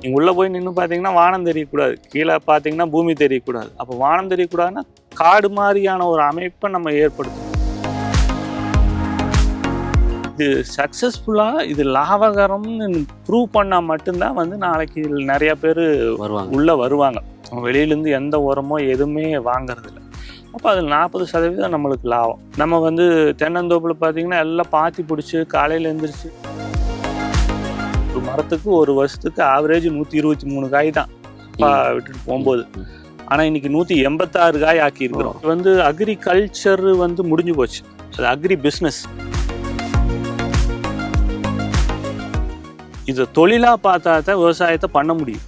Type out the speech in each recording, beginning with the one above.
நீங்கள் உள்ளே போய் நின்று பார்த்தீங்கன்னா வானம் தெரியக்கூடாது, கீழே பார்த்தீங்கன்னா பூமி தெரியக்கூடாது. அப்போ வானம் தெரியக்கூடாதுன்னா காடு மாதிரியான ஒரு அமைப்பை நம்ம ஏற்படுத்தணும். இது சக்ஸஸ்ஃபுல்லாக இது லாபகரம்னு ப்ரூவ் பண்ணால் மட்டும்தான் வந்து நாளைக்கு நிறையா பேர் உள்ளே வருவாங்க. வெளியிலேருந்து எந்த உரமோ எதுவுமே வாங்கறதில்ல. அப்போ அதில் 40% நம்மளுக்கு லாபம். நம்ம வந்து தென்னந்தோப்பில் பார்த்தீங்கன்னா எல்லாம் பாத்தி பிடிச்சி காலையில் எழுந்திரிச்சு ஒரு மரத்துக்கு ஒரு வருஷத்துக்கு ஆவரேஜ் 123 காய் தான் விட்டுட்டு போகும்போது. ஆனால் இன்னைக்கு 186 காய் ஆக்கியிருக்கிறோம். வந்து அக்ரிகல்ச்சர் வந்து முடிஞ்சு போச்சு, அது அக்ரி பிஸ்னஸ். இதை தொழிலாக பார்த்தா தான் விவசாயத்தை பண்ண முடியும்.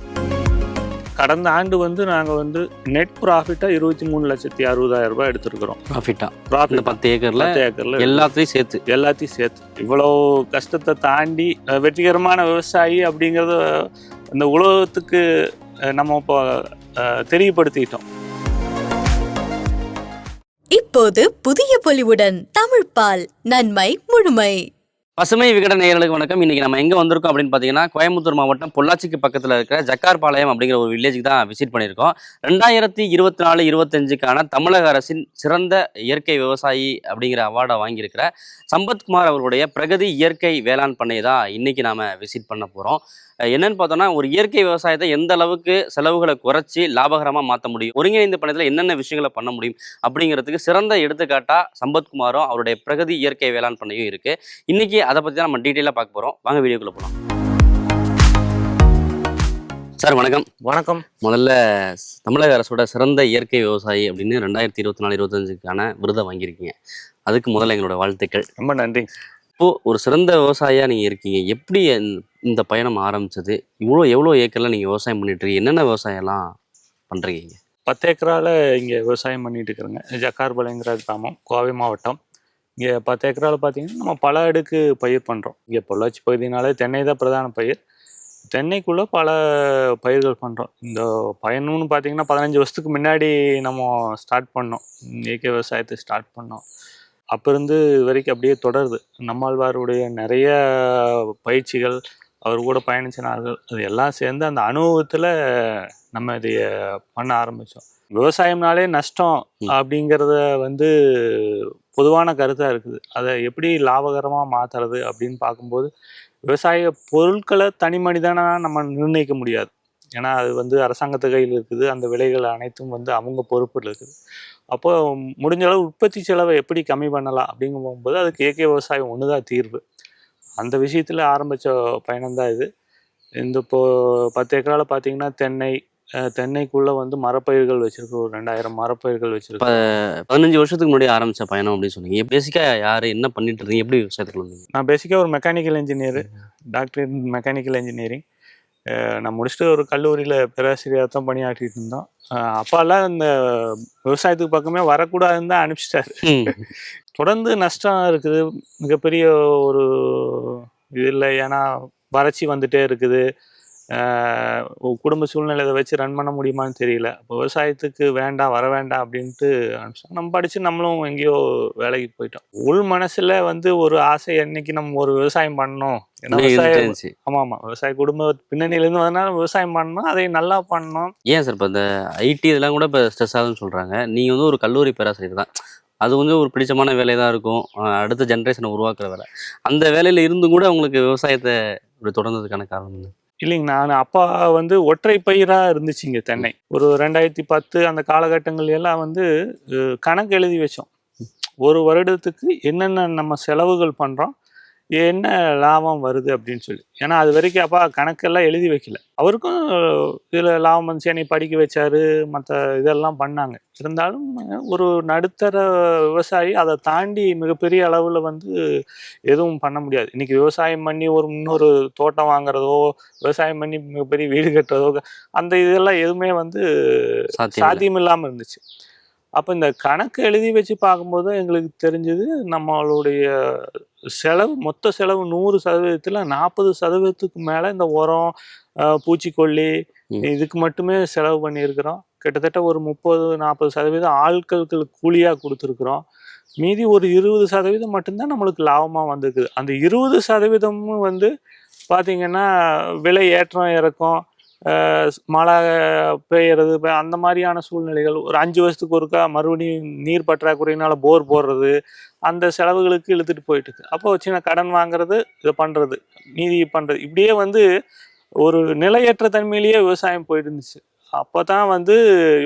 கடந்த ஆண்டு வந்து நாங்கள் வந்து நெட் ப்ராஃபிட்டாக 23,60,000 ரூபாய் எடுத்துருக்கிறோம். ப்ராஃபிட் 10 ஏக்கரில் எல்லாத்தையும் சேர்த்து இவ்வளோ கஷ்டத்தை தாண்டி வெற்றிகரமான விவசாயி அப்படிங்கிறத இந்த உலகத்துக்கு நம்ம இப்போ தெரியப்படுத்திட்டோம். இப்போது புதிய பொலிவுடன் தமிழ் பால் நன்மை முழுமை. பசுமை விகடன் நேயர்களுக்கு வணக்கம். இன்னைக்கு நம்ம எங்கே வந்திருக்கோம் அப்படின்னு பார்த்தீங்கன்னா, கோயம்புத்தூர் மாவட்டம் பொள்ளாச்சிக்கு பக்கத்தில் இருக்கிற ஜக்கார்பாளையம் அப்படிங்கிற ஒரு வில்லேஜுக்கு தான் விசிட் பண்ணியிருக்கோம். 2024-25க்கான தமிழக அரசின் சிறந்த இயற்கை விவசாயி அப்படிங்கிற அவார்டை வாங்கியிருக்கிற சம்பத்குமார் அவர்களுடைய பிரகதி இயற்கை வேளாண் பண்ணையை தான் இன்னைக்கு நாம் விசிட் பண்ண போகிறோம். என்னன்னு பார்த்தோம்னா, ஒரு இயற்கை விவசாயத்தை எந்த அளவுக்கு செலவுகளை குறைச்சி லாபகரமாக மாற்ற முடியும், ஒருங்கிணைந்த பண்ணையத்தில் என்னென்ன விஷயங்களை பண்ண முடியும் அப்படிங்கிறதுக்கு சிறந்த எடுத்துக்காட்டாக சம்பத்குமாரும் அவருடைய பிரகதி இயற்கை வேளாண் பண்ணையும் இருக்குது. இன்னைக்கு அதை பற்றி தான் நம்ம டீட்டெயிலாக பார்க்க போகிறோம். வாங்க வீடியோக்குள்ளே போகலாம். சார் வணக்கம். வணக்கம். முதல்ல தமிழக அரசோட சிறந்த இயற்கை விவசாயி அப்படின்னு 2024-25க்கான விருதை வாங்கியிருக்கீங்க. அதுக்கு முதல்ல எங்களோட வாழ்த்துக்கள். ரொம்ப நன்றி. இப்போது ஒரு சிறந்த விவசாயியாக நீங்கள் இருக்கீங்க. எப்படி இந்த பயணம் ஆரம்பிச்சது? எவ்வளோ ஏக்கரில் நீங்கள் விவசாயம் பண்ணிட்டுருக்கீங்க? என்னென்ன விவசாயம்லாம் பண்ணுறீங்க? 10 ஏக்கரால் இங்கே விவசாயம் பண்ணிட்டு இருக்கிறேங்க. ஜக்கார்பாளையங்கிற கிராமம், கோவை மாவட்டம். இங்கே 10 ஏக்கரால் பார்த்தீங்கன்னா நம்ம பல அடுக்கு பயிர் பண்ணுறோம். இங்கே பொள்ளாச்சி பகுதினாலே தென்னை தான் பிரதான பயிர். தென்னைக்குள்ளே பல பயிர்கள் பண்ணுறோம். இந்த பயணம்னு பார்த்தீங்கன்னா 15 வருஷத்துக்கு முன்னாடி நம்ம ஸ்டார்ட் பண்ணோம், இயற்கை விவசாயத்தை ஸ்டார்ட் பண்ணோம். அப்போ இருந்து இது வரைக்கும் அப்படியே தொடருது. நம்மாழ்வாருடைய நிறைய பயிற்சிகள், அவர் கூட பயணிச்ச நாள்கள், அது எல்லாம் சேர்ந்து அந்த அனுபவத்தில் நம்ம இதை பண்ண ஆரம்பித்தோம். விவசாயம்னாலே நஷ்டம் அப்படிங்கிறத வந்து பொதுவான கருத்தாக இருக்குது. அதை எப்படி லாபகரமாக மாற்றுறது அப்படின்னு பார்க்கும்போது, விவசாய பொருட்களை தனி மனிதனாக நம்ம நிர்ணயிக்க முடியாது. ஏன்னா அது வந்து அரசாங்கத்து கையில் இருக்குது. அந்த விலைகள் அனைத்தும் வந்து அவங்க பொறுப்பில் இருக்குது. அப்போ முடிஞ்ச அளவு உற்பத்தி செலவை எப்படி கம்மி பண்ணலாம் அப்படிங்க போகும்போது அதுக்கு இயற்கை விவசாயம் ஒன்று தான் தீர்வு. அந்த விஷயத்தில் ஆரம்பித்த பயணம்தான் இது. இந்த இப்போது 10 ஏக்கரால் பார்த்தீங்கன்னா தென்னைக்குள்ளே வந்து மரப்பயிர்கள் வச்சுருக்கோம். ஒரு 2000 மரப்பயிர்கள் வச்சுருக்கோம். 15 வருஷத்துக்கு முன்னாடி ஆரம்பித்த பயணம் அப்படின்னு சொன்னீங்க. பேசிக்காக யார் என்ன பண்ணிட்டு இருந்தீங்க, எப்படி விவசாயத்துக்கு வந்தீங்க? நான் பேசிக்காக ஒரு mechanical engineer, doctor mechanical engineering. நான் முடிச்சுட்டு ஒரு கல்லூரியில் பேராசிரியராக தான் பணியாற்றிட்டு இருந்தோம். அப்பாலாம் இந்த விவசாயத்துக்கு பக்கமே வரக்கூடாதுன்னு தான் அனுப்பிச்சிட்டாரு. தொடர்ந்து நஷ்டம் இருக்குது, மிகப்பெரிய ஒரு இது இல்லை. ஏன்னா வறட்சி வந்துட்டே இருக்குது. குடும்ப சூழ்நிலை இதை வச்சு ரன் பண்ண முடியுமான்னு தெரியல. அப்போ விவசாயத்துக்கு வேண்டாம், வர வேண்டாம் அப்படின்ட்டு அனுப்பிச்சிட்டாங்க. நம்ம படித்து நம்மளும் எங்கேயோ வேலைக்கு போயிட்டோம். உள் மனசில் வந்து ஒரு ஆசை, என்னைக்கு நம்ம ஒரு விவசாயம் பண்ணணும். ஏன்னா விவசாயம், ஆமாம் விவசாய குடும்ப பின்னணியிலேருந்து வந்தனால விவசாயம் பண்ணணும், அதை நல்லா பண்ணணும். ஏன் சார் இப்போ இந்த ஐடி இதெல்லாம் கூட இப்போ ஸ்ட்ரெஸ் ஆகுதுன்னு சொல்கிறாங்க. நீங்கள் வந்து ஒரு கல்லூரி பேராசிரியர் தான், அது வந்து ஒரு பிடிச்சமான வேலை தான் இருக்கும், அடுத்த ஜென்ரேஷனை உருவாக்குற வேலை. அந்த வேலையில் இருந்தும் கூட உங்களுக்கு விவசாயத்தை இப்படி தொடர்ந்ததுக்கான காரணம்? இல்லைங்க, நான் அப்பா வந்து ஒற்றை பயிராக இருந்துச்சுங்க தென்னை. ஒரு 2010 அந்த காலகட்டங்கள் எல்லாம் வந்து கணக்கு எழுதி வச்சோம். ஒரு வருடத்துக்கு என்னென்ன நம்ம செலவுகள் பண்ணுறோம், என்ன லாபம் வருது அப்படின்னு சொல்லி. ஏன்னா அது வரைக்கும் அப்பா கணக்கெல்லாம் எழுதி வைக்கல. அவருக்கும் இதில் லாபம் வந்துச்சு, என்னை படிக்க வச்சாரு, மற்ற இதெல்லாம் பண்ணாங்க. இருந்தாலும் ஒரு நடுத்தர விவசாயி அதை தாண்டி மிகப்பெரிய அளவில் வந்து எதுவும் பண்ண முடியாது. இன்றைக்கி விவசாயம் பண்ணி ஒரு இன்னொரு தோட்டம் வாங்குறதோ, விவசாயம் பண்ணி மிகப்பெரிய வீடு கட்டுறதோ, அந்த இதெல்லாம் எதுவுமே வந்து சாத்தியம் இல்லாமல் இருந்துச்சு. அப்போ இந்த கணக்கு எழுதி வச்சு பார்க்கும்போது எங்களுக்கு தெரிஞ்சது, நம்மளுடைய செலவு, மொத்த செலவு 100%ல் 40%க்கு மேலே இந்த உரம், பூச்சிக்கொல்லி இதுக்கு மட்டுமே செலவு பண்ணியிருக்கிறோம். கிட்டத்தட்ட ஒரு 30-40% ஆட்களுக்கு கூலியாக கொடுத்துருக்குறோம். மீதி ஒரு 20% மட்டும்தான் நம்மளுக்கு லாபமாக வந்திருக்குது. அந்த 20% வந்து பார்த்திங்கன்னா விலை ஏற்றம் இறக்கம், மழை பெய்யறது அந்த மாதிரியான சூழ்நிலைகள். ஒரு 5 வருஷத்துக்கு ஒருக்கா மறுபடியும் நீர் பற்றாக்குறையினால போர் போடுறது, அந்த செலவுகளுக்கு இழுத்துட்டு போயிட்டு இருக்கு. அப்போ சின்ன கடன் வாங்குறது, இதை பண்றது, மீதி பண்றது, இப்படியே வந்து ஒரு நிலையற்ற தன்மையிலேயே விவசாயம் போயிட்டு இருந்துச்சு. அப்பதான் வந்து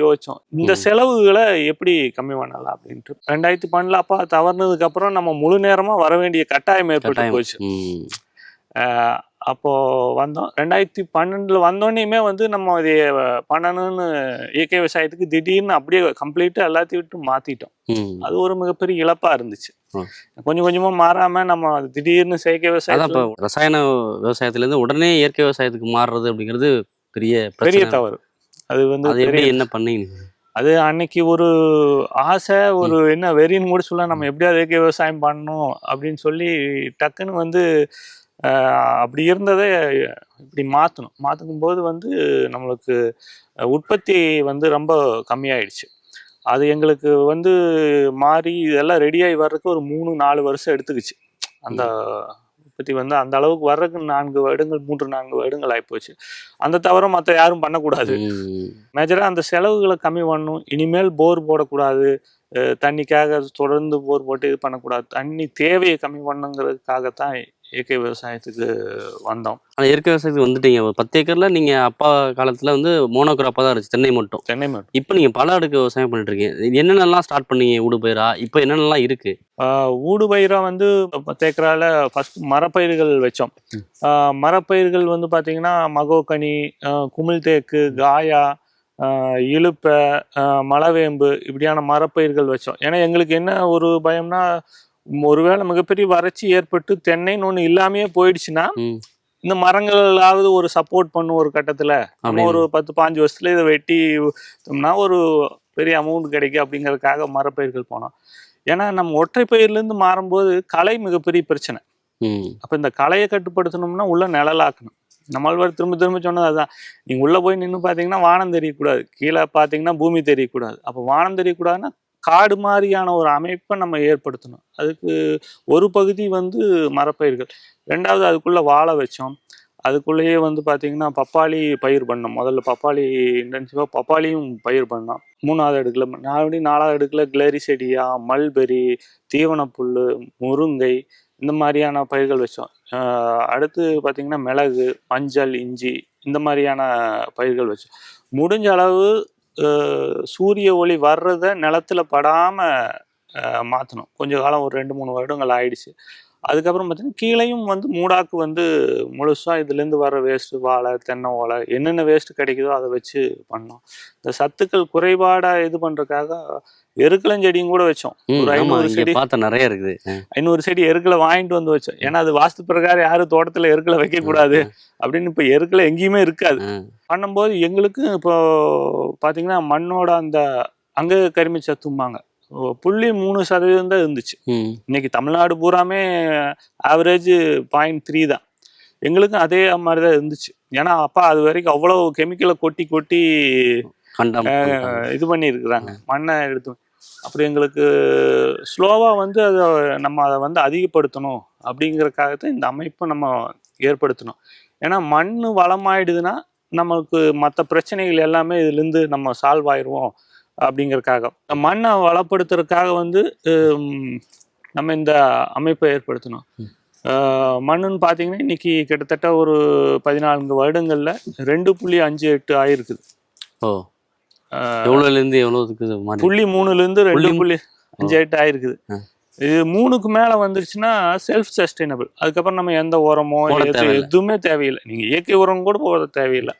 யோசிச்சோம், இந்த செலவுகளை எப்படி கம்மி பண்ணலாம் அப்படின்ட்டு. 2012 அப்பா தவறுனதுக்கு அப்புறம் நம்ம முழு நேரமா வர வேண்டிய கட்டாயம் ஏற்பட்டு போச்சு. அப்போ வந்தோம். 2012 வந்தோடனேயுமே வந்து நம்ம இதை பண்ணணும்னு இயற்கை விவசாயத்துக்கு திடீர்னு அப்படியே கம்ப்ளீட்டா எல்லாத்தையும் விட்டு மாத்திட்டோம். அது ஒரு மிகப்பெரிய இழப்பா இருந்துச்சு. கொஞ்சம் கொஞ்சமா மாறாம நம்ம திடீர்னு செயற்கை விவசாயம், ரசாயன விவசாயத்துல இருந்து உடனே இயற்கை விவசாயத்துக்கு மாறுறது அப்படிங்கிறது பெரிய தவறு. அது வந்து என்ன பண்ணீங்க? அது அன்னைக்கு ஒரு ஆசை, ஒரு என்ன வெறின்னு கூட சொல்ல, நம்ம எப்படியாவது இயற்கை விவசாயம் பண்ணணும் அப்படின்னு சொல்லி டக்குன்னு வந்து அப்படி இருந்ததை இப்படி மாற்றணும் போது வந்து நம்மளுக்கு உற்பத்தி வந்து ரொம்ப கம்மியாயிடுச்சு. அது எங்களுக்கு வந்து மாறி இதெல்லாம் ரெடியாகி வர்றதுக்கு ஒரு 3-4 வருஷம் எடுத்துக்கிச்சு. அந்த உற்பத்தி வந்து அந்த அளவுக்கு வர்றதுக்கு 3-4 வருடங்கள் ஆகிப்போச்சு. அந்த தவிர மற்ற யாரும் பண்ணக்கூடாது. மேஜராக அந்த செலவுகளை கம்மி பண்ணணும். இனிமேல் போர் போடக்கூடாது, தண்ணிக்காக தொடர்ந்து போர் போட்டு இது பண்ணக்கூடாது, தண்ணி தேவையை கம்மி பண்ணுங்கிறதுக்காகத்தான் இயற்கை விவசாயத்துக்கு வந்தோம். ஆனால் இயற்கை விவசாயத்துக்கு வந்துட்டீங்க. 10 ஏக்கர்ல நீங்க அப்பா காலத்துல வந்து மோனோகிராப்பா தான் இருந்துச்சு, தென்னை மட்டும். இப்போ நீங்க பல அடுக்கு விவசாயம் பண்ணிட்டு இருக்கீங்க. என்னென்னலாம் ஸ்டார்ட் பண்ணீங்க? ஊடுபயிரா? இப்போ என்னென்னலாம் இருக்கு? ஊடுபயிரா வந்து 10 ஏக்கரால ஃபர்ஸ்ட் மரப்பயிர்கள் வச்சோம். மரப்பயிர்கள் வந்து பார்த்தீங்கன்னா மகோகனி, குமிழ் தேக்கு, காயா, இலுப்பை, மலவேம்பு, இப்படியான மரப்பயிர்கள் வச்சோம். ஏன்னா எங்களுக்கு என்ன ஒரு பயம்னா, ஒருவேளை மிகப்பெரிய வறட்சி ஏற்பட்டு தென்னைன்னு ஒன்று இல்லாமையே போயிடுச்சுன்னா இந்த மரங்களாவது ஒரு சப்போர்ட் பண்ணும். ஒரு கட்டத்தில் நம்ம ஒரு 10-15 வருஷத்துல இதை வெட்டினா ஒரு பெரிய அமௌண்ட் கிடைக்கும் அப்படிங்கிறதுக்காக மரப்பயிர்கள் போனோம். ஏன்னா நம்ம ஒற்றை பயிர்லேருந்து மாறும்போது களை மிகப்பெரிய பிரச்சனை. அப்போ இந்த களையை கட்டுப்படுத்தணும்னா உள்ள நிழலாக்கணும். நம்மளால் திரும்ப திரும்ப சொன்னது அதுதான். நீங்கள் உள்ளே போய் நின்று பார்த்தீங்கன்னா வானம் தெரியக்கூடாது, கீழே பார்த்தீங்கன்னா பூமி தெரியக்கூடாது. அப்போ வானம் தெரியக்கூடாதுன்னா காடு மாதிரியான ஒரு அமைப்பை நம்ம ஏற்படுத்தணும். அதுக்கு ஒரு பகுதி வந்து மரப்பயிர்கள், ரெண்டாவது அதுக்குள்ளே வாழை வச்சோம். அதுக்குள்ளேயே வந்து பார்த்திங்கன்னா பப்பாளி பயிர் பண்ணோம். முதல்ல பப்பாளி இன்டென்சிவாக பப்பாளியும் பயிர் பண்ணோம். 3வது அடுக்கில், 4வது அடுக்கில் கிளரிசெடியா, மல்பெரி, தீவனப்புல், முருங்கை, இந்த மாதிரியான பயிர்கள் வச்சோம். அடுத்து பார்த்திங்கன்னா மிளகு, மஞ்சள், இஞ்சி, இந்த மாதிரியான பயிர்கள் வச்சோம். முடிஞ்ச அளவு சூரிய ஒளி வர்றதை நிலத்தில் படாமல் மாற்றணும். கொஞ்சம் காலம் ஒரு 2-3 வருடங்கள் ஆயிடுச்சு. அதுக்கப்புறம் பார்த்தீங்கன்னா கீழேயும் வந்து மூடாக்கு வந்து முழுசாக இதுலேருந்து வர வேஸ்ட்டு, வாழை, தென்னை ஓலை, என்னென்ன வேஸ்ட்டு கிடைக்குதோ அதை வச்சு பண்ணோம். இந்த சத்துக்கள் குறைபாடாக இது பண்ணுறதுக்காக எருக்களஞ்செடியும் கூட வச்சோம். ஒரு 500 செடி நிறைய இருக்குது. 500 செடி எருக்களை வாங்கிட்டு வந்து வச்சோம். ஏன்னா அது வாஸ்து பிரகாரம் யாரும் தோட்டத்தில் எருக்களை வைக்கக்கூடாது அப்படின்னு. இப்போ எருக்களை எங்கேயுமே இருக்காது. பண்ணும்போது எங்களுக்கு இப்போ பார்த்தீங்கன்னா மண்ணோட அந்த அங்க கரிம சத்தும்பாங்க 0.3% தான் இருந்துச்சு. இன்னைக்கு தமிழ்நாடு பூராமே ஆவரேஜ் 0.3 தான். எங்களுக்கும் அதே மாதிரி தான் இருந்துச்சு. ஏன்னா அப்பா அது வரைக்கும் அவ்வளோ கெமிக்கலை கொட்டி இது பண்ணியிருக்கிறாங்க, மண்ணை எடுத்து. அப்படி எங்களுக்கு ஸ்லோவாக வந்து அதை வந்து அதிகப்படுத்தணும் அப்படிங்கிறதுக்காகத்தான் இந்த அமைப்பை நம்ம ஏற்படுத்தணும். ஏன்னா மண் வளமாயிடுதுன்னா நமக்கு மற்ற பிரச்சனைகள் எல்லாமே இதுலேருந்து நம்ம சால்வ் ஆயிடுவோம் அப்படிங்கிறதுக்காக. மண்ணை வளப்படுத்துறதுக்காக வந்து நம்ம இந்த அமைப்பை ஏற்படுத்தணும். மண்ணுன்னு பார்த்தீங்கன்னா இன்னைக்கு கிட்டத்தட்ட ஒரு 14 வருடங்களில் 2.58 ஆயிருக்குது. எவ்வளோலேருந்து எவ்வளோதுக்கு? 0.3லேருந்து 2.58 ஆயிருக்குது. இது 3க்கு மேலே வந்துருச்சுன்னா செல்ஃப் சஸ்டைனபிள். அதுக்கப்புறம் நம்ம எந்த உரமோ எதுவுமே தேவையில்லை. நீங்கள் இயற்கை உரம் கூட போட தேவையில்லை.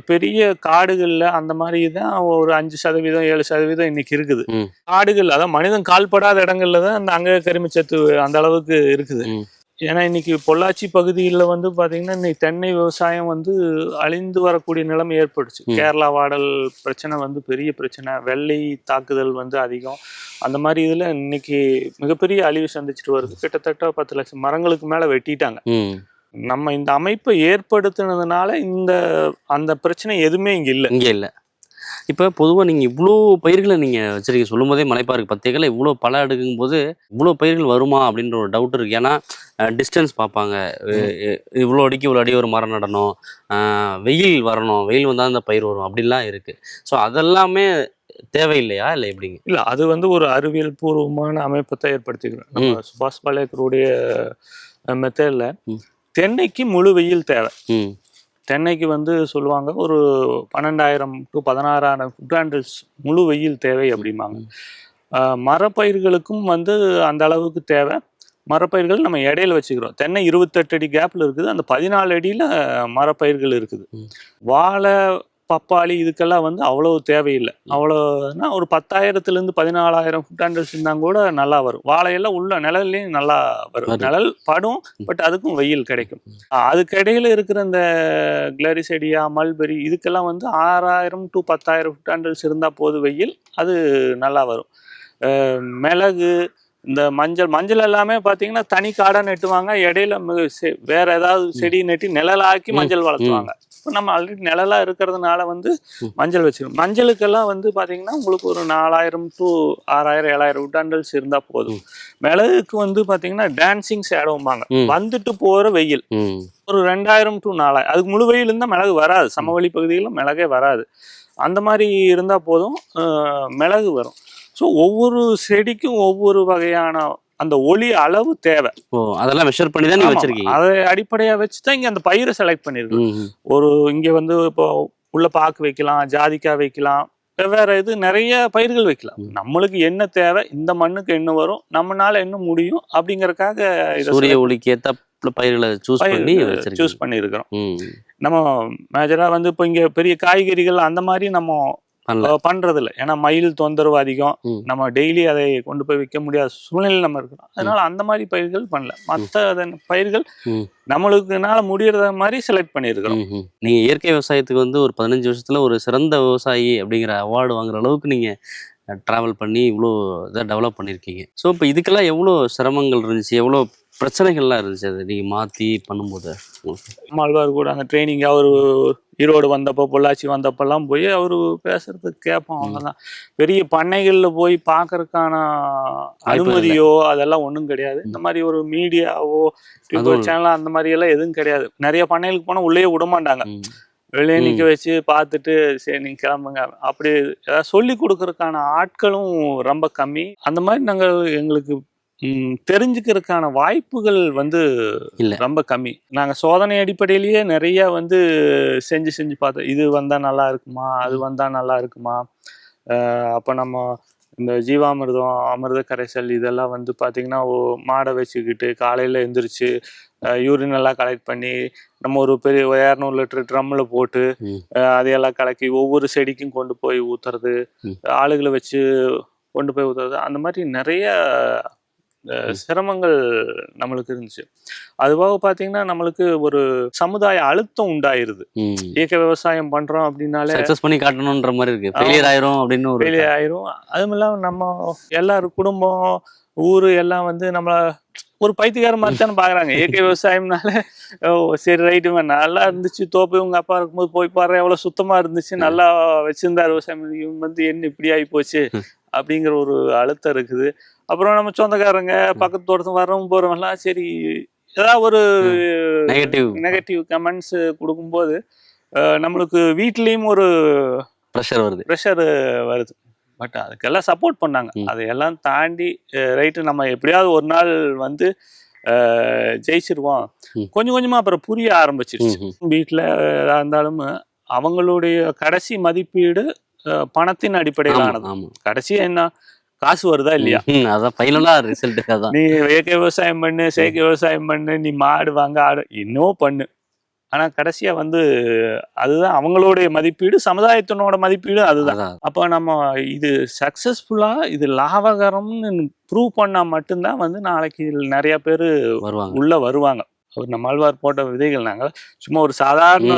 பெரிய காடுகளில் அந்த மாதிரி தான் ஒரு 5%, 7% இன்னைக்கு இருக்குது. காடுகள், அதான் மனிதன் கால்படாத இடங்கள்ல தான் அந்த அங்க கரிமச்சத்து அந்த அளவுக்கு இருக்குது. ஏன்னா இன்னைக்கு பொள்ளாச்சி பகுதியில் வந்து பார்த்தீங்கன்னா இன்னைக்கு தென்னை விவசாயம் வந்து அழிந்து வரக்கூடிய நிலைமை ஏற்பட்டுச்சு. கேரளா வாடல் பிரச்சனை வந்து பெரிய பிரச்சனை, வெள்ளை தாக்குதல் வந்து அதிகம். அந்த மாதிரி இதில் இன்னைக்கு மிகப்பெரிய அழிவு சந்திச்சுட்டு வருது. கிட்டத்தட்ட 10 லட்சம் மரங்களுக்கு மேலே வெட்டிட்டாங்க. நம்ம இந்த அமைப்பை ஏற்படுத்தினதுனால அந்த பிரச்சனை எதுவுமே இங்கே இல்லை. இப்போ பொதுவாக நீங்கள் இவ்வளோ பயிர்களை நீங்கள் வச்சுருக்கீங்க, சொல்லும் போதே மலைப்பாருக்கு 10 ஏக்கரில் இவ்வளோ பல அடுக்குங்கும் போது இவ்வளோ பயிர்கள் வருமா அப்படின்ற ஒரு டவுட் இருக்குது. ஏன்னா டிஸ்டன்ஸ் பார்ப்பாங்க, இவ்வளோ அடிக்கு இவ்வளோ அடி ஒரு மரம் நடணும், வெயில் வரணும், வெயில் வந்தால் அந்த பயிர் வரும் அப்படிலாம் இருக்குது. ஸோ அதெல்லாமே தேவையில்லையா இல்லை எப்படிங்க? இல்ல அது வந்து ஒரு அறிவியல் பூர்வமான அமைப்பை தான் ஏற்படுத்திக்கிறோம். நம்ம சுபாஷ் பாலேக்கருடைய மெத்தட்ல ம். தென்னைக்கு முழு வெயில் தேவை. ம் தென்னைக்கு வந்து சொல்லுவாங்க ஒரு 12,000 to 16,000 ஃபுட் ஹேண்டில்ஸ் முழு வெயில் தேவை அப்படிம்பாங்க. மரப்பயிர்களுக்கும் வந்து அந்த அளவுக்கு தேவை. மரப்பயிர்கள் நம்ம இடையில வச்சுக்கிறோம். தென்னை 28 அடி கேப்ல இருக்குது, அந்த 14 அடியில மரப்பயிர்கள் இருக்குது. வாழை, பப்பாளி இதுக்கெல்லாம் வந்து அவ்வளவு தேவையில்லை. அவ்வளோனா ஒரு 10,000 to 14,000 ஃபுட் ஹேண்டில்ஸ் இருந்தால் கூட நல்லா வரும். வாழையெல்லாம் உள்ள நிழல்லையும் நல்லா வரும். நிழல் படும், பட் அதுக்கும் வெயில் கிடைக்கும். அதுக்கிடையில இருக்கிற இந்த கிளரிசெடியா, மல்பெரி இதுக்கெல்லாம் வந்து 6,000 to 10,000 ஃபுட் ஹேண்டில்ஸ் இருந்தால் போது வெயில், அது நல்லா வரும். மிளகு, இந்த மஞ்சள் எல்லாமே பார்த்தீங்கன்னா தனி காடாக நெட்டுவாங்க, இடையில வேற ஏதாவது செடி நெட்டி நிழலாக்கி மஞ்சள் வளர்த்துவாங்க. இப்போ நம்ம ஆல்ரெடி நிழலாக இருக்கிறதுனால வந்து மஞ்சள் வச்சிடும். மஞ்சளுக்கெல்லாம் வந்து பார்த்தீங்கன்னா உங்களுக்கு ஒரு 4,000 to 6,000 7,000 ஃபுட் ஹேண்டில்ஸ் இருந்தால் போதும். மிளகுக்கு வந்து பார்த்தீங்கன்னா டான்சிங் ஷேடோம்பாங்க, வந்துட்டு போகிற வெயில் ஒரு 2,000 to 4,000. அதுக்கு முழு வெயில் இருந்தால் மிளகு வராது, சமவெளி பகுதிகளில் மிளகே வராது. அந்த மாதிரி இருந்தால் போதும் மிளகு வரும். ஸோ ஒவ்வொரு செடிக்கும் ஒவ்வொரு வகையான அந்த ஒளி அளவு தேவை. அதெல்லாம் மெஷர் பண்ணி தான் நீங்க வச்சிருக்கீங்க. அதை அடிப்படையா வச்சு தான் இங்க அந்த பயிரை செலக்ட் பண்ணிருக்கோம். ஒரு இங்க வந்து இப்போ உள்ள பாக்கு வைக்கலாம், ஜாதிக்காய் வைக்கலாம், வெவ்வேறு இது நிறைய பயிர்கள் வைக்கலாம். நம்மளுக்கு என்ன தேவை, இந்த மண்ணுக்கு என்ன வரும், நம்மளால என்ன முடியும் அப்படிங்கறதுக்காக சூரிய ஒளிக்கு ஏத்த பயிர்களை சூஸ் பண்ணிருக்கிறோம். நம்ம மேஜரா வந்து இப்போ இங்க பெரிய காய்கறிகள் அந்த மாதிரி நம்ம பண்றது இல்லை. ஏன்னா மயில் தொந்தரவு அதிகம், நம்ம டெய்லி அதை கொண்டு போய் விற்க முடியாத சூழ்நிலை நம்ம இருக்கிறோம். அதனால அந்த மாதிரி பயிர்கள் பண்ணல. மற்ற பயிர்கள் நம்மளுக்குனால முடியறத மாதிரி செலக்ட் பண்ணியிருக்கிறோம். நீங்க இயற்கை விவசாயத்துக்கு வந்து ஒரு 15 வருஷத்துல ஒரு சிறந்த விவசாயி அப்படிங்கிற அவார்டு வாங்குற அளவுக்கு நீங்க டிராவல் பண்ணி இவ்வளோ இதை டெவலப் பண்ணியிருக்கீங்க. ஸோ இப்போ இதுக்கெல்லாம் எவ்வளோ சிரமங்கள் இருந்துச்சு, எவ்வளோ பிரச்சனைகள்லாம் இருந்துச்சு அது நீங்கள் மாற்றி பண்ணும்போது? ஆழ்வார் கூட அந்த ட்ரைனிங் அவர் ஈரோடு வந்தப்போ, பொள்ளாச்சி வந்தப்பெல்லாம் போய் அவர் பேசுறதுக்கு கேட்போம். அவ்வளோதான். பெரிய பண்ணைகளில் போய் பார்க்கறதுக்கான அனுமதியோ அதெல்லாம் ஒன்றும் கிடையாது. இந்த மாதிரி ஒரு மீடியாவோ யூடியூப் சேனல் அந்த மாதிரி எல்லாம் எதுவும் கிடையாது. நிறைய பண்ணைகளுக்கு போனால் உள்ளே விட மாட்டாங்க, வெளியே நிற்க வச்சு பார்த்துட்டு சரி நீங்கள் கிளம்புங்க அப்படி ஏதாவது சொல்லி கொடுக்கறதுக்கான ஆட்களும் ரொம்ப கம்மி. அந்த மாதிரி நாங்கள் எங்களுக்கு தெரிஞ்சுக்கிறதுக்கான வாய்ப்புகள் வந்து ரொம்ப கம்மி. நாங்கள் சோதனை அடிப்படையிலேயே நிறைய வந்து செஞ்சு பார்த்தோம். இது வந்தால் நல்லா இருக்குமா, அது வந்தால் நல்லா இருக்குமா. அப்போ நம்ம இந்த ஜீவாமிர்தம், அமிர்த கரைசல் இதெல்லாம் வந்து பார்த்திங்கன்னா மாடை வச்சுக்கிட்டு காலையில் எழுந்திரிச்சு யூரின் எல்லாம் கலெக்ட் பண்ணி நம்ம ஒரு பெரிய 200 லிட்டர் ட்ரம்மில் போட்டு அதையெல்லாம் கலக்கி ஒவ்வொரு செடிக்கும் கொண்டு போய் ஊற்றுறது, ஆளுகளை வச்சு கொண்டு போய் ஊற்றுறது, அந்த மாதிரி நிறைய சிரமங்கள் நம்மளுக்கு இருந்துச்சு. அதுவாக பார்த்தீங்கன்னா நம்மளுக்கு ஒரு சமுதாய அழுத்தம் உண்டாயிருது. இயற்கை விவசாயம் பண்றோம் அப்படின்னாலே சக்சஸ் பண்ணி காட்டணுன்ற மாதிரி இருக்கு, ஃபெயிலியர் ஆயிரும் அப்படின்னு ஃபெயிலியர் ஆயிரும். அதுவும் இல்லாமல் நம்ம எல்லாரும் குடும்பம் ஊரு எல்லாம் வந்து நம்மள ஒரு பைத்தியக்கார மாதிரி தானே பாக்குறாங்க. இயற்கை விவசாயம்னால சரி ரைட்டு நல்லா இருந்துச்சு, தோப்பு உங்க அப்பா இருக்கும்போது போய் பாரு எவ்வளவு சுத்தமா இருந்துச்சு, நல்லா வச்சிருந்தாரு விவசாயம், இவங்க வந்து என்ன இப்படி ஆகி போச்சு அப்படிங்கிற ஒரு அழுத்தம் இருக்குது. அப்புறம் நம்ம சொந்தக்காரங்க பக்கத்து தோட்டத்துக்கு வர்றவங்க போறவங்கலாம் சரி ஏதாவது ஒரு நெகட்டிவ் கமெண்ட்ஸ் கொடுக்கும்போது நம்மளுக்கு வீட்லேயும் ஒரு ப்ரெஷர் வருது. பட் அதுக்கெல்லாம் சப்போர்ட் பண்ணாங்க. அதையெல்லாம் தாண்டி ரைட்டு நம்ம எப்படியாவது ஒரு நாள் வந்து ஜெயிச்சிருவோம். கொஞ்சம் கொஞ்சமாக அப்புறம் புரிய ஆரம்பிச்சிருச்சு. வீட்டில் எதாக இருந்தாலும் அவங்களுடைய கடைசி மதிப்பீடு பணத்தின் அடிப்படையிலானது. கடைசி என்ன காசு வருதா இல்லையா, நீ இயற்கை விவசாயம் பண்ணு, செயற்கை விவசாயம் பண்ணு, நீ மாடு வாங்க ஆடு இன்னும் பண்ணு, ஆனா கடைசியா வந்து அதுதான் அவங்களுடைய மதிப்பீடு, சமுதாயத்தினோட மதிப்பீடு அதுதான். அப்போ நம்ம இது சக்சஸ்ஃபுல்லா இது லாபகரம்னு ப்ரூவ் பண்ணா மட்டும்தான் வந்து நாளைக்கு நிறைய பேர் உள்ள வருவாங்க. அவர் நம்ம ஆழ்வார் போட்ட விதைகள் நாங்கள் சும்மா ஒரு சாதாரண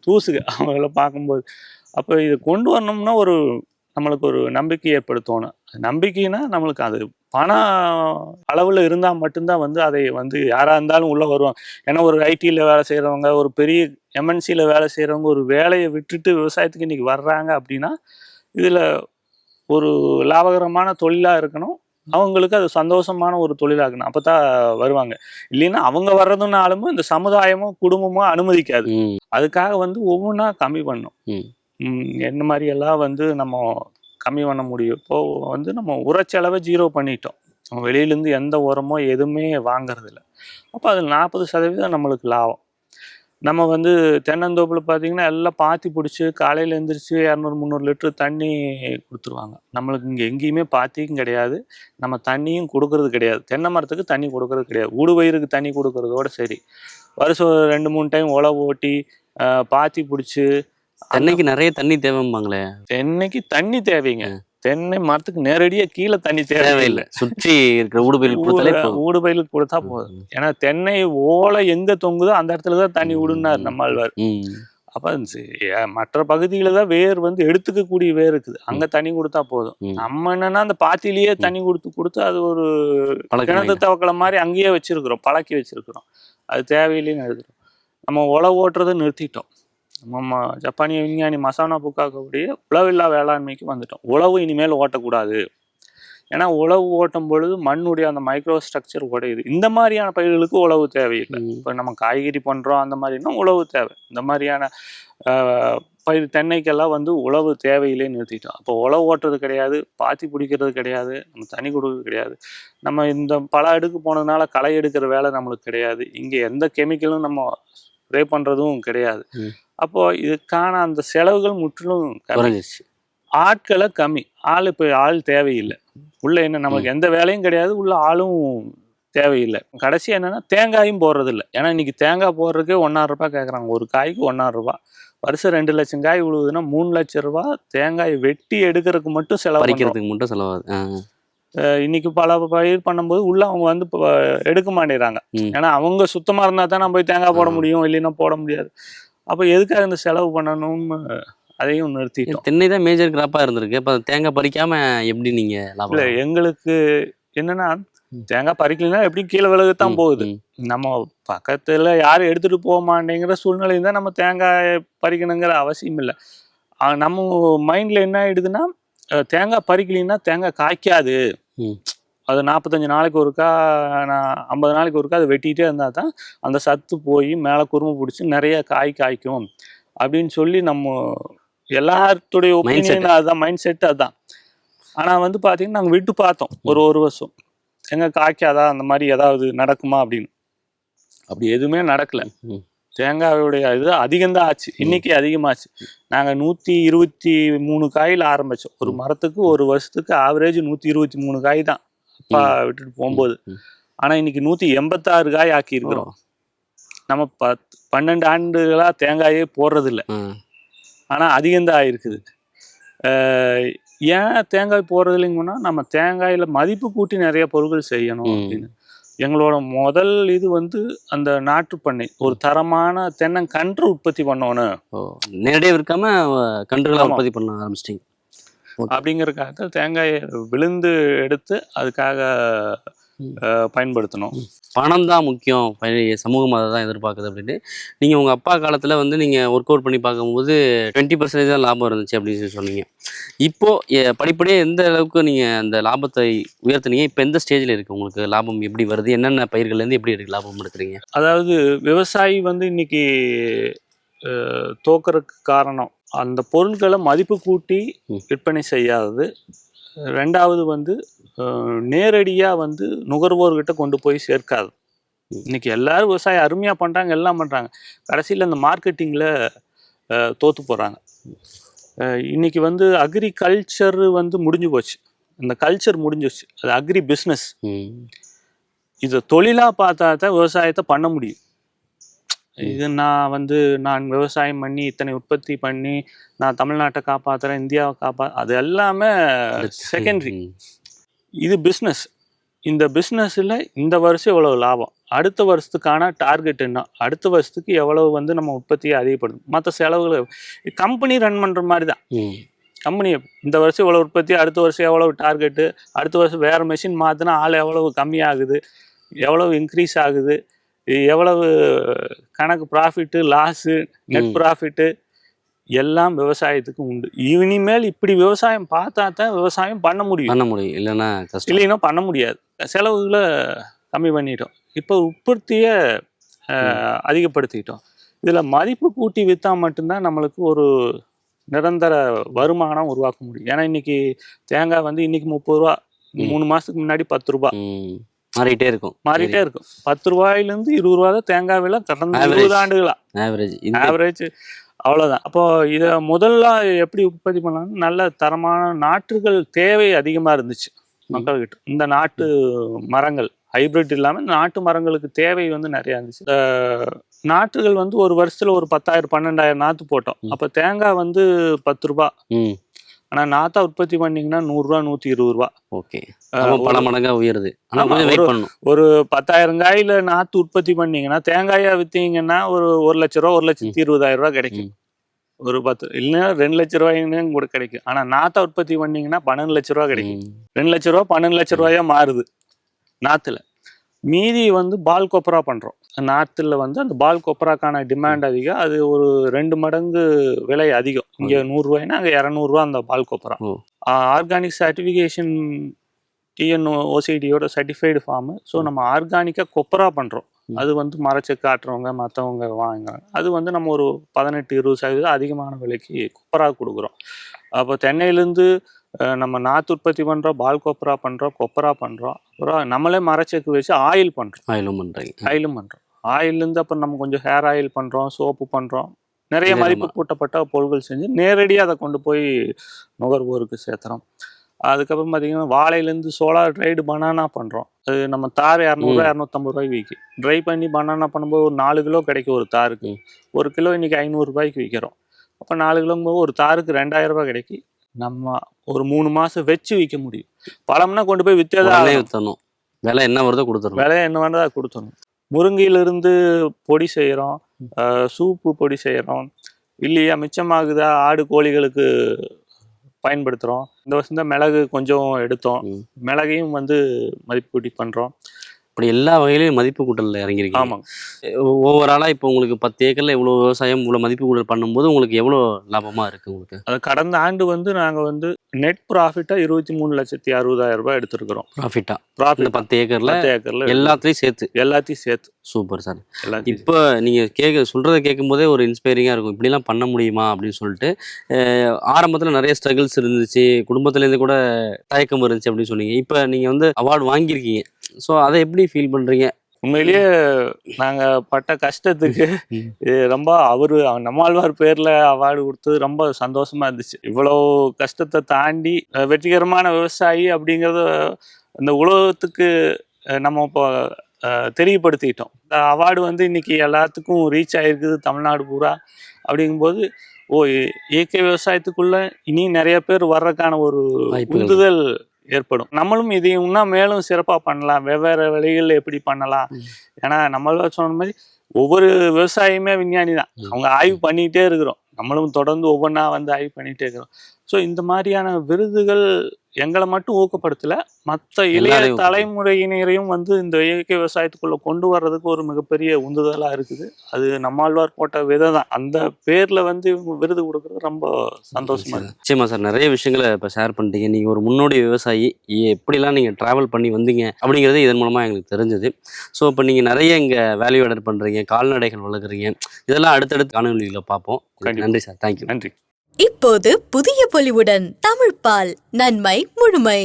தூசுக அவங்கள பார்க்கும்போது. அப்போ இதை கொண்டு வரணும்னா ஒரு நம்மளுக்கு ஒரு நம்பிக்கை ஏற்படுத்தணும். நம்பிக்கைன்னா நம்மளுக்கு அது பண அளவில் இருந்தால் மட்டும்தான் வந்து அதை வந்து யாராக இருந்தாலும் உள்ளே வருவாங்க. ஏன்னா ஒரு ஐடியில் வேலை செய்கிறவங்க, ஒரு பெரிய எம்என்சியில் வேலை செய்கிறவங்க ஒரு வேலையை விட்டுட்டு விவசாயத்துக்கு இன்றைக்கி வர்றாங்க அப்படின்னா இதில் ஒரு லாபகரமான தொழிலாக இருக்கணும். அவங்களுக்கு அது சந்தோஷமான ஒரு தொழிலாக இருக்கணும். அப்போ தான் வருவாங்க. இல்லைன்னா அவங்க வர்றதுனாலும் இந்த சமுதாயமும் குடும்பமும் அனுமதிக்காது. அதுக்காக வந்து ஒவ்வொன்றா கம்மி பண்ணும். என்ன மாதிரியெல்லாம் வந்து நம்ம கம்மி பண்ண முடியும். இப்போது வந்து நம்ம உரச்செலவை 0 பண்ணிட்டோம். நம்ம வெளியிலேருந்து எந்த உரமோ எதுவுமே வாங்கறதில்ல. அப்போ அதில் 40% நம்மளுக்கு லாபம். நம்ம வந்து தென்னந்தோப்பில் பார்த்தீங்கன்னா எல்லாம் பாத்தி பிடிச்சி காலையில் எழுந்திரிச்சு 200-300 லிட்டர் தண்ணி கொடுத்துருவாங்க. நம்மளுக்கு இங்கே எங்கேயுமே பாத்தியும் கிடையாது, நம்ம தண்ணியும் கொடுக்கறது கிடையாது. தென்னை மரத்துக்கு தண்ணி கொடுக்கறது கிடையாது. ஊடுபயிருக்கு தண்ணி கொடுக்கறதோட சரி, வருஷம் 2-3 டைம் உழவு ஓட்டி பாத்தி பிடிச்சி. தென்னைக்கு நிறைய தண்ணி தேவைம்பாங்களே. தென்னைக்கு தண்ணி தேவைங்க. தென்னை மரத்துக்கு நேரடியாக கீழே தண்ணி தேவையில்லை. சுற்றி இருக்கிற ஊடுபயிலுக்கு கொடுத்தா போதும். ஏன்னா தென்னை ஓலை எங்க தொங்குதோ அந்த இடத்துல தான் தண்ணி விடுனார் நம்மாழ்வார். அப்ப மற்ற பகுதியில தான் வேர் வந்து எடுத்துக்கக்கூடிய வேர் இருக்குது, அங்க தண்ணி கொடுத்தா போதும். நம்ம என்னன்னா அந்த பாத்திலேயே தண்ணி கொடுத்து அது ஒரு கிணத்து தவக்கலை மாதிரி அங்கேயே வச்சிருக்கிறோம், பழக்கி வச்சிருக்கிறோம். அது தேவையில்லைன்னு எழுதுறோம். நம்ம உழவு ஓட்டுறதை நிறுத்திட்டோம். நம்ம ஜப்பானிய விஞ்ஞானி மசானோ புக்காக்கக்கூடிய உழவில்லா வேளாண்மைக்கு வந்துட்டோம். உழவு இனிமேல் ஓட்டக்கூடாது. ஏன்னா உழவு ஓட்டும் பொழுது மண்ணுடைய அந்த மைக்ரோ ஸ்ட்ரக்சர் உடையுது. இந்த மாதிரியான பயிர்களுக்கு உழவு தேவையில்லை. இப்போ நம்ம காய்கறி பண்ணுறோம் அந்த மாதிரினா உழவு தேவை. இந்த மாதிரியான பயிர் தென்னைக்கெல்லாம் வந்து உழவு தேவையில்லைன்னு நிறுத்திட்டோம். அப்போ உழவு ஓட்டுறது கிடையாது, பாத்தி பிடிக்கிறது கிடையாது, நம்ம தண்ணி கொடுக்கறது கிடையாது. நம்ம இந்த பல அடுக்கு போனதுனால களை எடுக்கிற வேலை நம்மளுக்கு கிடையாது. இங்கே எந்த கெமிக்கலும் நம்ம ஸ்ப்ரே பண்ணுறதும் கிடையாது. அப்போ இதுக்கான அந்த செலவுகள் முற்றிலும் குறைஞ்சிருச்சு. ஆட்களை கம்மி, ஆள் தேவையில்லை. உள்ள என்ன நமக்கு எந்த வேலையும் கிடையாது, உள்ள ஆளும் தேவையில்லை. கடைசி என்னன்னா தேங்காயும் போடுறது இல்லை. ஏன்னா இன்னைக்கு தேங்காய் போடுறதுக்கே 1,50,000 ரூபாய் கேட்குறாங்க. ஒரு காய்க்கு 1,50,000 ரூபாய். வருஷம் 2 லட்சம் காய் விழுவுதுன்னா 3 லட்சம் ரூபாய் தேங்காய் வெட்டி எடுக்கிறதுக்கு மட்டும் செலவாகுது. இன்னைக்கு பல பயிர் பண்ணும்போது உள்ள அவங்க வந்து எடுக்க மாட்டேறாங்க. ஏன்னா அவங்க சுத்தமா இருந்தா தான் நம்ம போய் தேங்காய் போட முடியும், இல்லைன்னா போட முடியாது. அப்போ எதுக்காக இந்த செலவு பண்ணணும்னு அதையும் நிறுத்திட்டோம். தென்னை தான் மேஜர் கிராப்பா இருந்திருக்கு. இப்போ தேங்காய் பறிக்காம எப்படி நீங்க லாபம்? இல்லை, எங்களுக்கு என்னன்னா தேங்காய் பறிக்கலைன்னா எப்படி கீழே விலகுத்தான் போகுது. நம்ம பக்கத்துல யாரும் எடுத்துட்டு போக மாட்டேங்கிற சூழ்நிலை தான் நம்ம தேங்காய் பறிக்கணுங்கிற அவசியம் இல்லை. நம்ம மைண்ட்ல என்ன ஆயிடுதுன்னா தேங்காய் பறிக்கலைன்னா தேங்காய் காய்க்காது. அது 45 நாளைக்கு ஒருக்கா, 50 நாளைக்கு ஒருக்கா அதை வெட்டிகிட்டே இருந்தால் தான் அந்த சத்து போய் மேலே குருமை பிடிச்சி நிறைய காய்க்கும் அப்படின்னு சொல்லி நம்ம எல்லாத்துடைய ஒப்பீனியன் அதுதான், மைண்ட் செட் அதுதான். ஆனால் வந்து பார்த்தீங்கன்னா நாங்கள் விட்டு பார்த்தோம் ஒரு வருஷம், எங்கே காய்க்காதா அந்த மாதிரி ஏதாவது நடக்குமா அப்படின்னு. அப்படி எதுவுமே நடக்கலை. தேங்காயோடைய இது அதிகம்தான் ஆச்சு. இன்னைக்கு அதிகமாச்சு. நாங்கள் 123 காயில் ஆரம்பித்தோம். ஒரு மரத்துக்கு ஒரு வருஷத்துக்கு ஆவரேஜ் 123 காய் தான் அப்பா விட்டுட்டு போகும்போது. ஆனால் இன்னைக்கு 186 காய் ஆக்கியிருக்கிறோம். நம்ம 12 ஆண்டுகளாக தேங்காயே போடுறதில்ல, ஆனால் அதிகம்தான் ஆயிருக்குது. ஏன் தேங்காய் போடுறது இல்லைங்கன்னா நம்ம தேங்காயில் மதிப்பு கூட்டி நிறைய பொருட்கள் செய்யணும் அப்படின்னு. எங்களோட முதல் இது வந்து அந்த நாட்டு பண்ணை, ஒரு தரமான தென்னங்கன்று உற்பத்தி பண்ணணும். நேரடியாக இருக்காம கன்றுகளை உற்பத்தி பண்ண ஆரம்பிச்சிட்டிங்க அப்படிங்கிறதுக்காக தேங்காயை விழுந்து எடுத்து அதுக்காக பயன்படுத்தணும். பணம் தான் முக்கியம், சமூகம் அதை தான் எதிர்பார்க்குது அப்படின்னு. நீங்கள் உங்கள் அப்பா காலத்தில் வந்து நீங்கள் ஒர்க் அவுட் பண்ணி பார்க்கும்போது 20% தான் லாபம் இருந்துச்சு அப்படின்னு சொன்னீங்க. இப்போது படிப்படியாக எந்த அளவுக்கு நீங்கள் அந்த லாபத்தை உயர்த்துனீங்க? இப்போ எந்த ஸ்டேஜில் இருக்குது உங்களுக்கு லாபம்? எப்படி வருது? என்னென்ன பயிர்கள்லேருந்து எப்படி இருக்குது லாபம் எடுக்கிறீங்க? அதாவது விவசாயி வந்து இன்னைக்கு தோக்கறதுக்கு காரணம் அந்த பொருட்களை மதிப்பு கூட்டி விற்பனை செய்யாதது. ரெண்டாவது வந்து நேரடியாக வந்து நுகர்வோர்கிட்ட கொண்டு போய் சேர்க்காது. இன்னைக்கு எல்லாரும் விவசாயம் அருமையாக பண்ணுறாங்க, எல்லாம் பண்ணுறாங்க. கடைசியில் இந்த மார்க்கெட்டிங்கில் தோற்று போகிறாங்க. இன்னைக்கு வந்து அக்ரிகல்ச்சர் வந்து முடிஞ்சு போச்சு. இந்த கல்ச்சர் முடிஞ்சிச்சு. அது அக்ரி பிஸ்னஸ். இதை தொழிலாக பார்த்தா தான் விவசாயத்தை பண்ண முடியும். இது நான் விவசாயம் பண்ணி இத்தனை உற்பத்தி பண்ணி நான் தமிழ்நாட்டை காப்பாற்றுறேன், இந்தியாவை அது எல்லாமே செகண்டரி. இது பிஸ்னஸ். இந்த பிஸ்னஸில் இந்த வருஷம் எவ்வளோ லாபம், அடுத்த வருஷத்துக்கான டார்கெட் என்ன, அடுத்த வருஷத்துக்கு எவ்வளவு வந்து நம்ம உற்பத்தியை அதிகப்படுத்தும், மற்ற செலவுகளை கம்பெனி ரன் பண்ணுற மாதிரி தான். கம்பெனி இந்த வருஷம் இவ்வளோ உற்பத்தி, அடுத்த வருஷம் எவ்வளவு டார்கெட்டு, அடுத்த வருஷம் வேறு மெஷின் மாற்றினா ஆள் எவ்வளவு கம்மியாகுது, எவ்வளவு இன்க்ரீஸ் ஆகுது, எவ்வளவு கணக்கு ப்ராஃபிட்டு, லாஸு, நெட் ப்ராஃபிட்டு எல்லாம் விவசாயத்துக்கு உண்டு. இனிமேல் இப்படி விவசாயம் பார்த்தா தான் விவசாயம் பண்ண முடியும், இல்லைன்னா கஷ்டம், இல்லைன்னா பண்ண முடியாது. செலவுகளை கம்மி பண்ணிட்டோம், இப்போ உற்பத்தியை அதிகப்படுத்திட்டோம். இதில் மதிப்பு கூட்டி விற்றா மட்டும்தான் நம்மளுக்கு ஒரு நிரந்தர வருமானம் உருவாக்க முடியும். ஏன்னா இன்னைக்கு தேங்காய் வந்து இன்னைக்கு 30 ரூபா, 3 மாதத்துக்கு முன்னாடி 10 ரூபா மாறிட்டே இருக்கும். 10 ரூபாயிலேருந்து 20 ரூபா தான் தேங்காய் விலை கடந்த 20 ஆண்டுகளா ஆவரேஜ். அவ்வளோதான். அப்போ இதை முதல்ல எப்படி உற்பத்தி பண்ணலாம்னு நல்ல தரமான நாற்றுகள் தேவை அதிகமாக இருந்துச்சு மக்கள்கிட்ட. இந்த நாட்டு மரங்கள் ஹைபிரிட் இல்லாமல் நாட்டு மரங்களுக்கு தேவை வந்து நிறையா இருந்துச்சு. நாற்றுகள் வந்து ஒரு வருஷத்துல ஒரு 10,000 12,000 நாற்று போட்டோம். அப்போ தேங்காய் வந்து 10 ரூபா. ஆனால் நாத்தா உற்பத்தி பண்ணிங்கன்னா 100 ரூபா 120 ரூபா. ஓகே, பல மடங்கா உயருது. ஒரு 10,000 காயில நாற்று உற்பத்தி பண்ணீங்கன்னா தேங்காயா விற்றீங்கன்னா ஒரு 1 லட்ச ரூபா 1,20,000 ரூபா கிடைக்கும். ஒரு 10 இல்லைன்னா 2 லட்ச ரூபாய்ன்னு கூட கிடைக்கும். ஆனால் நாத்தா உற்பத்தி பண்ணீங்கன்னா 12 லட்ச ரூபா கிடைக்கும். 2 லட்ச ரூபா 12 லட்ச ரூபாயா மாறுது நாற்றுல. மீதி வந்து பால் கொப்பரா பண்ணுறோம். நாற்றுல வந்து அந்த பால் கொப்பராக்கான டிமாண்ட் அதிகம். அது ஒரு 2 மடங்கு விலை அதிகம். இங்கே 100 ரூபாய்னா அங்கே 200 ரூபா அந்த பால் கொப்பரா. ஆர்கானிக் சர்டிஃபிகேஷன் TNOCDயோட சர்டிஃபைடு ஃபார்மு. ஸோ நம்ம ஆர்கானிக்காக கொப்பரா பண்ணுறோம். அது வந்து மரச்செக்கு ஆட்டுறவங்க மற்றவங்க வாங்குறாங்க. அது வந்து நம்ம ஒரு 18-20% அதிகமான விலைக்கு கொப்பரா கொடுக்குறோம். அப்போ தென்னையிலேருந்து நம்ம நாற்று உற்பத்தி பண்ணுறோம், பால் கொப்பரா பண்ணுறோம். அப்புறம் நம்மளே மரச்செக்கு வச்சு ஆயில் பண்ணுறோம். ஆயிலும் பண்ணுறோம். ஆயிலேருந்து அப்புறம் நம்ம கொஞ்சம் ஹேர் ஆயில் பண்ணுறோம், சோப்பு பண்ணுறோம். நிறைய மதிப்பு கூட்டப்பட்ட பொருட்கள் செஞ்சு நேரடியாக அதை கொண்டு போய் நுகர்வோருக்கு சேர்த்துறோம். அதுக்கப்புறம் பார்த்தீங்கன்னா வாழையிலேருந்து சோலார் ட்ரைடு பனானா பண்ணுறோம். அது நம்ம தார் 200 250 ரூபாய்க்கு விற்கும். ட்ரை பண்ணி பனானா பண்ணும்போது ஒரு 4 கிலோ கிடைக்கும் ஒரு தாருக்கு. 1 கிலோ இன்றைக்கி 500 ரூபாய்க்கு விற்கிறோம். அப்போ 4 கிலோங்கும்போது ஒரு தாருக்கு 2000 ரூபாய் கிடைக்கி. நம்ம ஒரு 3 மாதம் வச்சு விற்க முடியும். பழம்னா கொண்டு போய் விற்றதான் விற்றணும். விலை என்ன வருதோ கொடுத்துடணும். முருங்கையிலிருந்து பொடி செய்கிறோம், சூப்பு பொடி செய்கிறோம். இல்லையா மிச்சமாகுதா ஆடு கோழிகளுக்கு பயன்படுத்துகிறோம். இந்த வருஷம் தான் மிளகு கொஞ்சம் எடுத்தோம். மிளகையும் வந்து மதிப்பு கூட்டி பண்ணுறோம். இப்படி எல்லா வகையிலையும் மதிப்பு கூட்டலில் இறங்கிருக்கு. ஆமாங்க. ஓவராலாக இப்போ உங்களுக்கு 10 ஏக்கரில் இவ்வளோ விவசாயம் இவ்வளோ மதிப்பு கூட்டல் பண்ணும்போது உங்களுக்கு எவ்வளோ லாபமாக இருக்குது உங்களுக்கு? அது கடந்த ஆண்டு வந்து நாங்கள் வந்து நெட் ப்ராஃபிட்டாக 23,60,000 ரூபாய் எடுத்துருக்குறோம். ப்ராஃபிட் 10 ஏக்கரில் எல்லாத்தையும் சேர்த்து. Super sir. இப்போ நீங்கள் சொல்கிறத கேட்கும் போதே ஒரு இன்ஸ்பைரிங்காக இருக்கும். இப்படிலாம் பண்ண முடியுமா அப்படின்னு சொல்லிட்டு. ஆரம்பத்தில் நிறைய ஸ்ட்ரகிள்ஸ் இருந்துச்சு, குடும்பத்துலேருந்து கூட தயக்கம் இருந்துச்சு அப்படின்னு சொன்னீங்க. இப்போ நீங்கள் வந்து அவார்டு வாங்கியிருக்கீங்க. ஸோ அதை எப்படி ஃபீல் பண்ணுறீங்க? உண்மையிலேயே நாங்கள் பட்ட கஷ்டத்துக்கு ரொம்ப நம்மாழ்வார் பேரில் அவார்டு கொடுத்தது ரொம்ப சந்தோஷமாக இருந்துச்சு. இவ்வளோ கஷ்டத்தை தாண்டி வெற்றிகரமான விவசாயி அப்படிங்கிறத இந்த உலகத்துக்கு நம்ம இப்போ தெரியப்படுத்திட்டோம். இந்த அவார்டு வந்து இன்னைக்கு எல்லாத்துக்கும் ரீச் ஆகிருக்குது தமிழ்நாடு பூரா. அப்படிங்கும்போது இயற்கை விவசாயத்துக்குள்ள இனி நிறைய பேர் வர்றதுக்கான ஒரு உந்துதல் ஏற்படும். நம்மளும் இதை இன்னும் மேலும் சிறப்பாக பண்ணலாம், வெவ்வேறு வழிகளில் எப்படி பண்ணலாம். ஏன்னா நம்மள சொன்ன மாதிரி ஒவ்வொரு விவசாயியுமே விஞ்ஞானி தான். அவங்க ஆய்வு பண்ணிகிட்டே இருக்கிறோம். நம்மளும் தொடர்ந்து ஒவ்வொன்றா வந்து ஆய்வு பண்ணிகிட்டே இருக்கிறோம். ஸோ இந்த மாதிரியான விருதுகள் எங்களை மட்டும் ஊக்கப்படுத்தலை, மற்ற இளைய தலைமுறையினரையும் வந்து இந்த இயற்கை விவசாயத்துக்குள்ளே கொண்டு வர்றதுக்கு ஒரு மிகப்பெரிய உந்துதலாக இருக்குது. அது நம்மாழ்வார் போட்ட விதை தான். அந்த பேரில் வந்து விருது கொடுக்குறது ரொம்ப சந்தோஷமாக இருக்குது. நிச்சயமா சார், நிறைய விஷயங்களை இப்போ ஷேர் பண்ணிட்டீங்க. நீங்கள் ஒரு முன்னோடி விவசாயி, எப்படிலாம் நீங்கள் ட்ராவல் பண்ணி வந்தீங்க அப்படிங்கிறது இதன் மூலமாக எங்களுக்கு தெரிஞ்சது. ஸோ இப்போ நீங்கள் நிறைய இங்கே வேல்யூ ஆடர் பண்ணுறீங்க, கால்நடைகள் வளர்க்குறீங்க, இதெல்லாம் அடுத்தடுத்து காணொலிகளை பார்ப்போம். நன்றி சார். தேங்க்யூ. நன்றி. இப்போது புதிய பொலிவுடன் தமிழ்ப்பால் நன்மை முழுமை.